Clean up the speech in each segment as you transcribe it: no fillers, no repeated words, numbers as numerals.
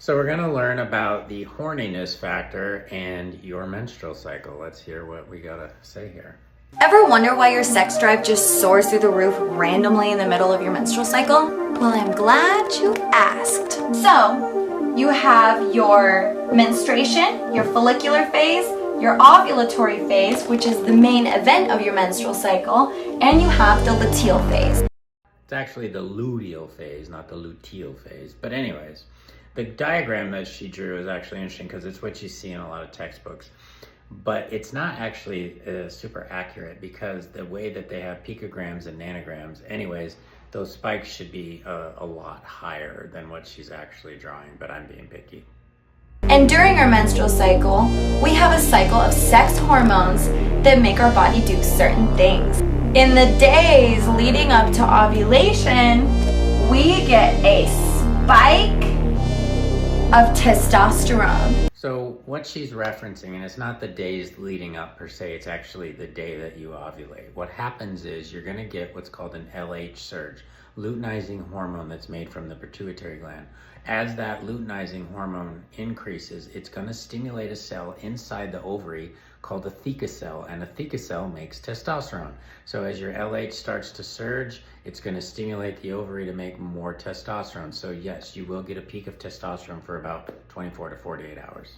So we're going to learn about the horniness factor and your menstrual cycle. Let's hear what we got to say here. Ever wonder why your sex drive just soars through the roof randomly in the middle of your menstrual cycle? Well, I'm glad you asked. So, you have your menstruation, your follicular phase, your ovulatory phase, which is the main event of your menstrual cycle, and you have the luteal phase. It's actually the luteal phase, not the luteal phase. But anyways, the diagram that she drew is actually interesting because it's what you see in a lot of textbooks. But it's not actually super accurate because the way that they have picograms and nanograms, anyways, those spikes should be a lot higher than what she's actually drawing, but I'm being picky. And during our menstrual cycle, we have a cycle of sex hormones that make our body do certain things. In the days leading up to ovulation, we get a spike of testosterone. So what she's referencing, and it's not the days leading up per se, it's actually the day that you ovulate. What happens is you're going to get what's called an LH surge, luteinizing hormone that's made from the pituitary gland. As that luteinizing hormone increases, it's going to stimulate a cell inside the ovary called a theca cell, and a theca cell makes testosterone. So as your LH starts to surge, it's going to stimulate the ovary to make more testosterone. So yes, you will get a peak of testosterone for about 24 to 48 hours.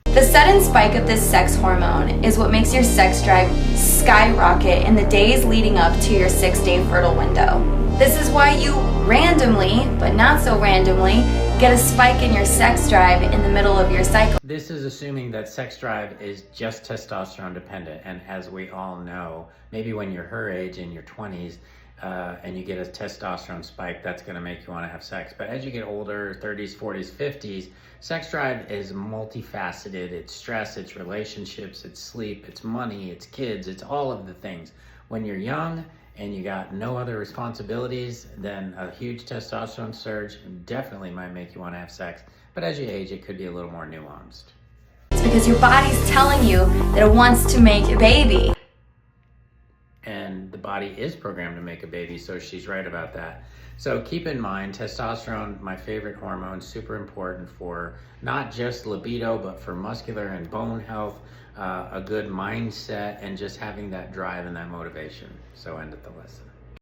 The sudden spike of this sex hormone is what makes your sex drive skyrocket in the days leading up to your 6-day fertile window. This is why you randomly, but not so randomly, get a spike in your sex drive in the middle of your cycle. This is assuming that sex drive is just testosterone dependent, and as we all know, maybe when you're her age in your 20s and you get a testosterone spike, that's going to make you want to have sex. But as you get older, 30s, 40s, 50s, sex drive is multifaceted. It's stress, it's relationships, it's sleep, it's money, it's kids, it's all of the things. When you're young and you got no other responsibilities, then a huge testosterone surge definitely might make you want to have sex. But as you age, it could be a little more nuanced. It's because your body's telling you that it wants to make a baby. And the body is programmed to make a baby, so she's right about that. So keep in mind, testosterone, my favorite hormone, super important for not just libido, but for muscular and bone health, a good mindset, and just having that drive and that motivation. So end of the lesson.